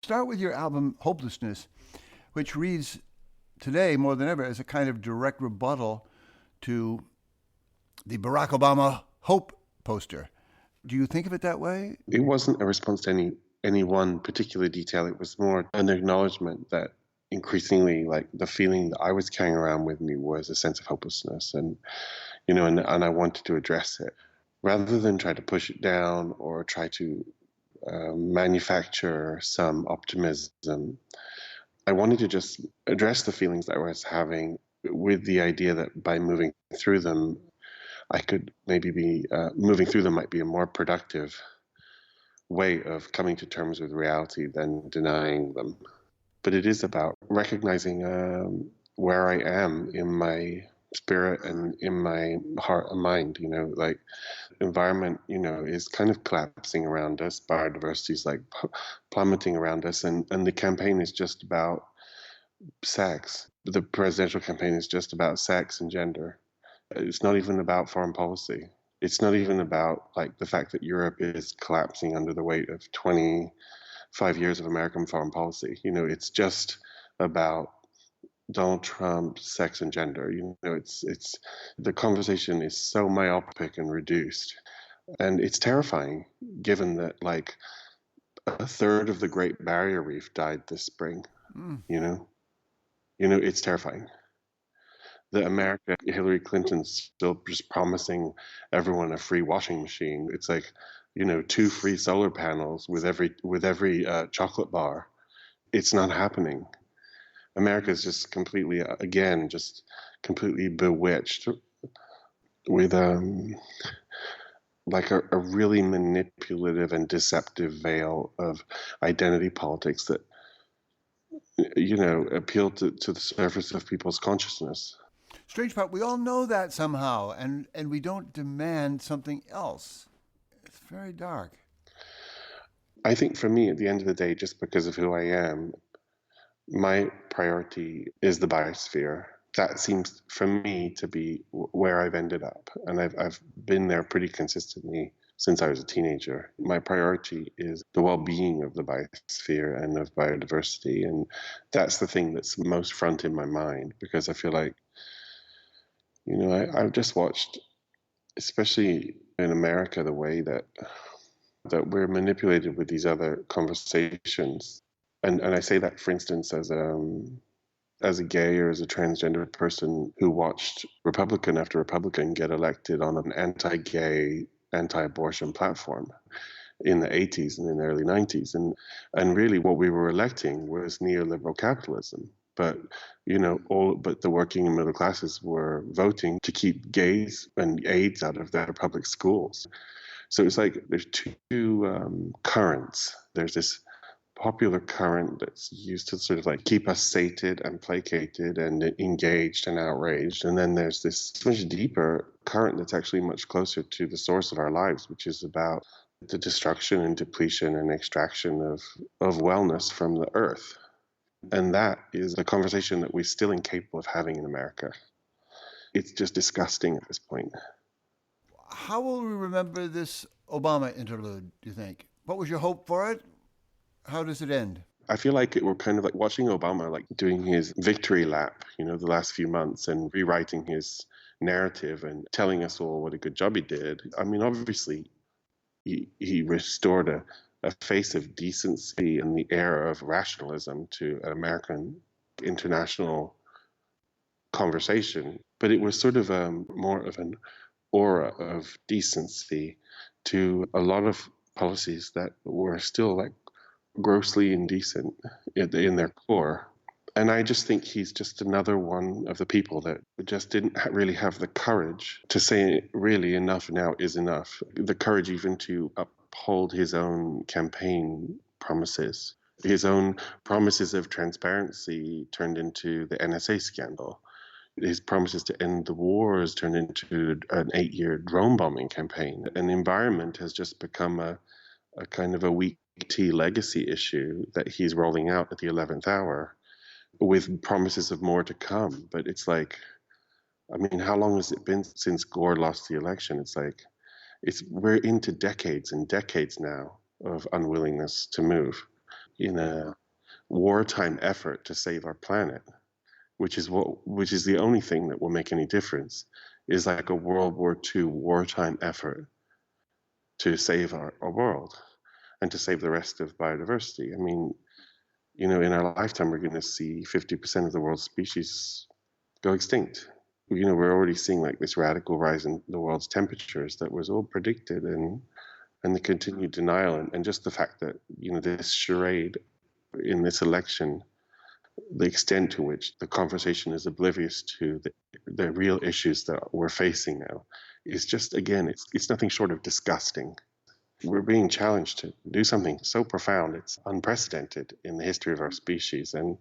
start with your album Hopelessness, which reads today more than ever as a kind of direct rebuttal to the Barack Obama Hope poster. Do you think of it that way? It wasn't a response to any one particular detail. It was more an acknowledgement that increasingly, like, the feeling that I was carrying around with me was a sense of hopelessness, and and I wanted to address it rather than try to push it down or try to manufacture some optimism. I wanted to just address the feelings that I was having with the idea that by moving through them, I could maybe be moving through them might be a more productive way of coming to terms with reality than denying them. But it is about recognizing where I am in my spirit and in my heart and mind. Like, environment, is kind of collapsing around us. Biodiversity is like plummeting around us, and the campaign is just about sex. The presidential campaign is just about sex and gender. It's not even about foreign policy. It's not even about, like, the fact that Europe is collapsing under the weight of 25 years of American foreign policy. It's just about Donald Trump, sex and gender. It's the conversation is so myopic and reduced, and it's terrifying given that, like, a third of the Great Barrier Reef died this spring. It's terrifying. The America, Hillary Clinton's still just promising everyone a free washing machine. It's like, 2 free solar panels with every chocolate bar. It's not happening. America is just completely, again, just completely bewitched with like a really manipulative and deceptive veil of identity politics that appeal to the surface of people's consciousness. Strange part, we all know that somehow, and we don't demand something else. It's very dark. I think for me, at the end of the day, just because of who I am, my priority is the biosphere. That seems for me to be where I've ended up, and I've been there pretty consistently since I was a teenager. My priority is the well-being of the biosphere and of biodiversity, and that's the thing that's most front in my mind, because I feel like, I've just watched, especially in America, the way that we're manipulated with these other conversations. And I say that, for instance, as a gay or as a transgender person who watched Republican after Republican get elected on an anti-gay, anti-abortion platform in the 80s and in the early 90s. And really what we were electing was neoliberal capitalism. But, but the working and middle classes were voting to keep gays and AIDS out of their public schools. So it's like there's two currents. There's this popular current that's used to sort of like keep us sated and placated and engaged and outraged. And then there's this much deeper current that's actually much closer to the source of our lives, which is about the destruction and depletion and extraction of wellness from the earth. And that is the conversation that we're still incapable of having in America. It's just disgusting at this point. How will we remember this Obama interlude, do you think? What was your hope for it? How does it end? I feel like we're kind of like watching Obama, like doing his victory lap, the last few months, and rewriting his narrative and telling us all what a good job he did. I mean, obviously, he restored a face of decency and the air of rationalism to an American international conversation. But it was sort of more of an aura of decency to a lot of policies that were still like grossly indecent in their core. And I just think he's just another one of the people that just didn't really have the courage to say, really, enough now is enough. The courage even to uphold his own campaign promises. His own promises of transparency turned into the NSA scandal. His promises to end the wars turned into an 8-year drone bombing campaign. And the environment has just become a kind of a weak tea legacy issue that he's rolling out at the 11th hour with promises of more to come. But it's like, I mean, how long has it been since Gore lost the election? It's like, we're into decades and decades now of unwillingness to move. in a wartime effort to save our planet, which is the only thing that will make any difference, is like a World War II wartime effort to save our world and to save the rest of biodiversity. I mean, in our lifetime, we're going to see 50% of the world's species go extinct. We're already seeing like this radical rise in the world's temperatures that was all predicted, and the continued denial, and just the fact that, this charade in this election, the extent to which the conversation is oblivious to the real issues that we're facing now is just, again, it's nothing short of disgusting. We're being challenged to do something so profound. It's unprecedented in the history of our species, and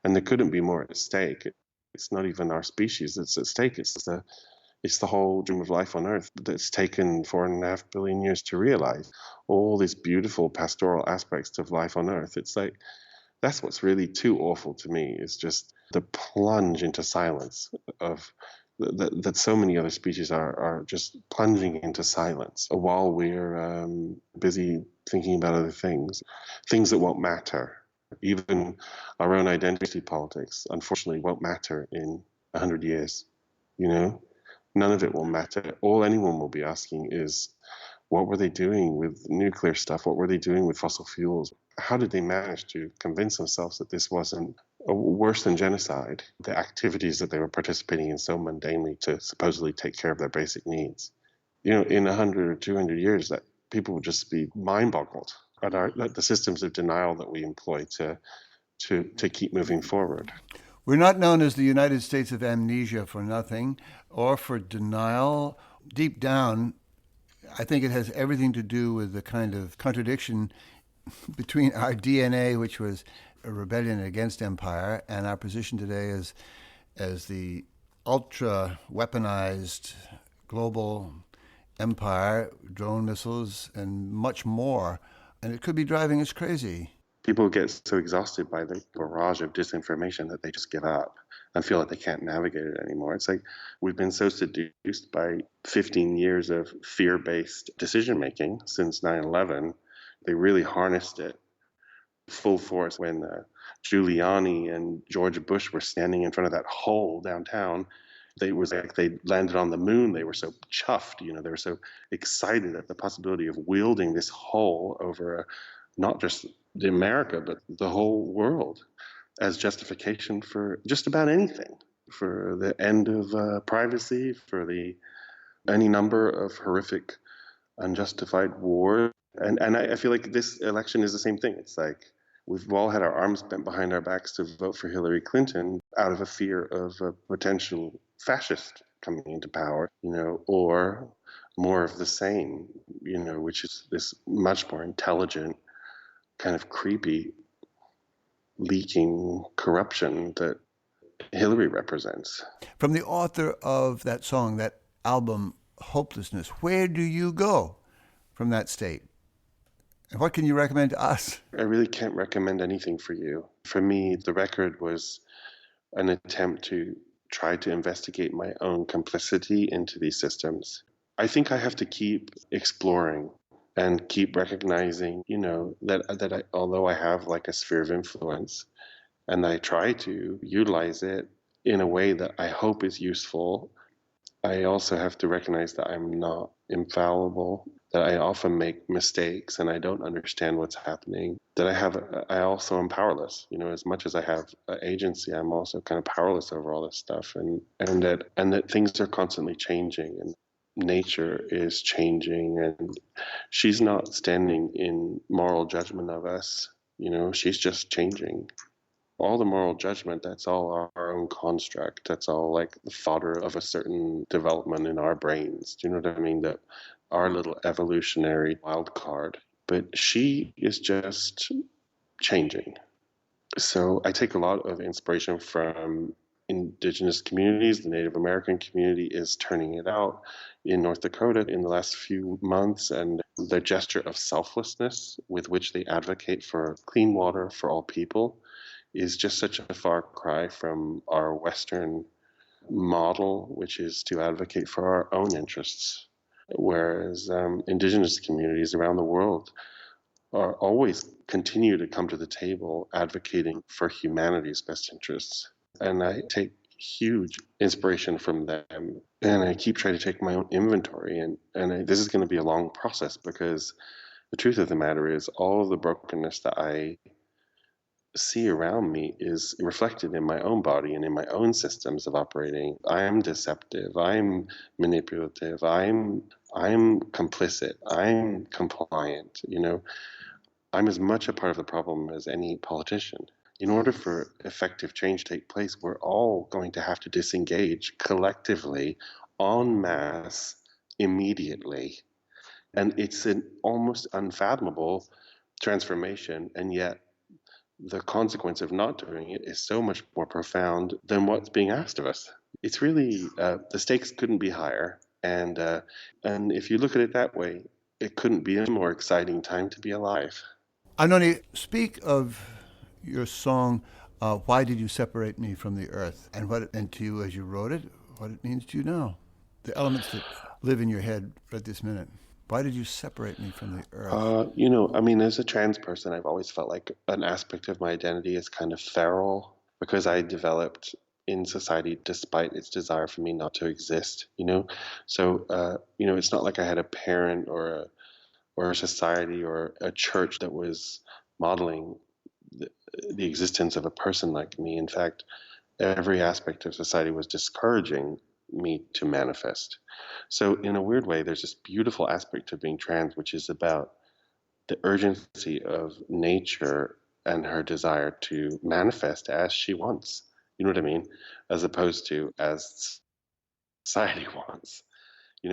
there couldn't be more at stake. It's not even our species that's at stake. It's the whole dream of life on Earth that's taken 4.5 billion years to realize. All these beautiful pastoral aspects of life on Earth. It's like, that's what's really too awful to me, is just the plunge into silence of that so many other species are just plunging into silence while we're busy thinking about other things that won't matter. Even our own identity politics, unfortunately, won't matter in 100 years. None of it will matter. All anyone will be asking is, what were they doing with nuclear stuff? What were they doing with fossil fuels? How did they manage to convince themselves that this wasn't worse than genocide, the activities that they were participating in so mundanely to supposedly take care of their basic needs? In 100 or 200 years, that people would just be mind-boggled at the systems of denial that we employ to keep moving forward. We're not known as the United States of amnesia for nothing or for denial. Deep down, I think it has everything to do with the kind of contradiction between our DNA, which was a rebellion against empire, and our position today as the ultra weaponized global empire, drone missiles, and much more. And it could be driving us crazy. People get so exhausted by the barrage of disinformation that they just give up and feel like they can't navigate it anymore. It's like we've been so seduced by 15 years of fear-based decision-making since 9/11. They really harnessed it full force when Giuliani and George Bush were standing in front of that hole downtown. It was like they landed on the moon. They were so chuffed, they were so excited at the possibility of wielding this hole over not just the America, but the whole world as justification for just about anything, for the end of privacy, for any number of horrific, unjustified wars. And I feel like this election is the same thing. It's like we've all had our arms bent behind our backs to vote for Hillary Clinton out of a fear of a potential fascist coming into power, or more of the same, which is this much more intelligent, kind of creepy, leaking corruption that Hillary represents. From the author of that song, that album, Hopelessness, where do you go from that state? And what can you recommend to us? I really can't recommend anything for you. For me, the record was an attempt to try to investigate my own complicity into these systems. I think I have to keep exploring and keep recognizing, that although I have like a sphere of influence and I try to utilize it in a way that I hope is useful, I also have to recognize that I'm not infallible, that I often make mistakes and I don't understand what's happening, that I also am powerless. As much as I have agency, I'm also kind of powerless over all this stuff, and that things are constantly changing, and nature is changing, and she's not standing in moral judgment of us. She's just changing. All the moral judgment, that's all our own construct. That's all like the fodder of a certain development in our brains. Do you know what I mean? That our little evolutionary wild card. But she is just changing. So I take a lot of inspiration from indigenous communities. The Native American community is turning it out in North Dakota in the last few months, and the gesture of selflessness with which they advocate for clean water for all people is just such a far cry from our Western model, which is to advocate for our own interests. Whereas indigenous communities around the world are always continue to come to the table advocating for humanity's best interests. And I take huge inspiration from them. And I keep trying to take my own inventory. This is going to be a long process because the truth of the matter is all of the brokenness that I see around me is reflected in my own body and in my own systems of operating. I'm deceptive. I'm manipulative. I'm complicit. I'm compliant. I'm as much a part of the problem as any politician. In order for effective change to take place, we're all going to have to disengage collectively, en masse, immediately. And it's an almost unfathomable transformation, and yet the consequence of not doing it is so much more profound than what's being asked of us. It's really the stakes couldn't be higher, and if you look at it that way, it couldn't be a more exciting time to be alive. Anohni, speak of your song, Why Did You Separate Me from the Earth, and what it meant to you as you wrote it, what it means to you now, the elements that live in your head right this minute. Why did you separate me from the earth? I mean, as a trans person, I've always felt like an aspect of my identity is kind of feral because I developed in society despite its desire for me not to exist. So, it's not like I had a parent or a society or a church that was modeling the, the existence of a person like me. In fact, every aspect of society was discouraging me to manifest. So, in a weird way, there's this beautiful aspect of being trans, which is about the urgency of nature and her desire to manifest as she wants. You know what I mean? As opposed to as society wants.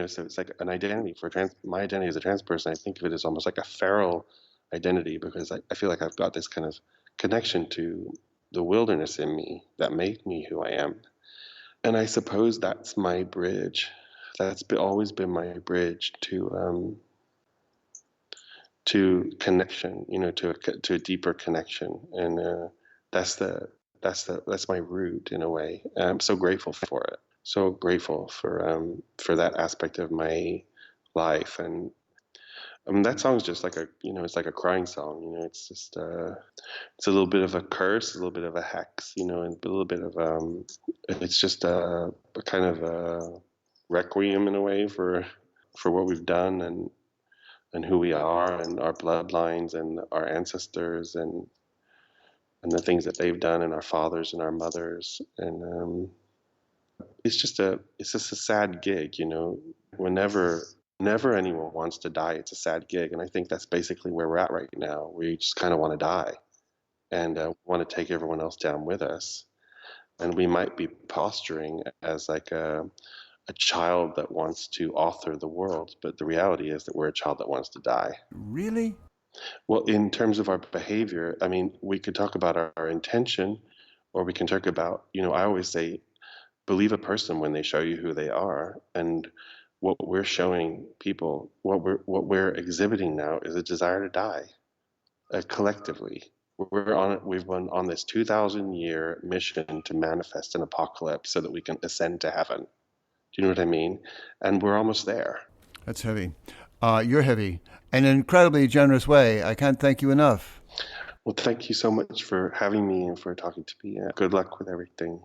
So it's like an identity for trans. My identity as a trans person, I think of it as almost like a feral identity because I feel like I've got this kind of connection to the wilderness in me that made me who I am. And I suppose that's my bridge. Always been my bridge to connection, to a deeper connection, and that's my root in a way. And I'm so grateful for it. So grateful for that aspect of my life, and that song's just like it's like a crying song. It's just it's a little bit of a curse, a little bit of a hex, and a little bit of it's just a kind of a requiem in a way for what we've done and who we are and our bloodlines and our ancestors and the things that they've done and our fathers and our mothers and it's just a sad gig. Whenever anyone wants to die, it's a sad gig, and I think that's basically where we're at right now. We just kind of want to die and want to take everyone else down with us, and we might be posturing as like a child that wants to author the world, but the reality is that we're a child that wants to die. Really? Well, in terms of our behavior, I mean, we could talk about our intention, or we can talk about, I always say, believe a person when they show you who they are. And what we're showing people, what we're exhibiting now is a desire to die, collectively. We've been on this 2,000-year mission to manifest an apocalypse so that we can ascend to heaven. Do you know what I mean? And we're almost there. That's heavy. You're heavy. In an incredibly generous way. I can't thank you enough. Well, thank you so much for having me and for talking to me. Good luck with everything.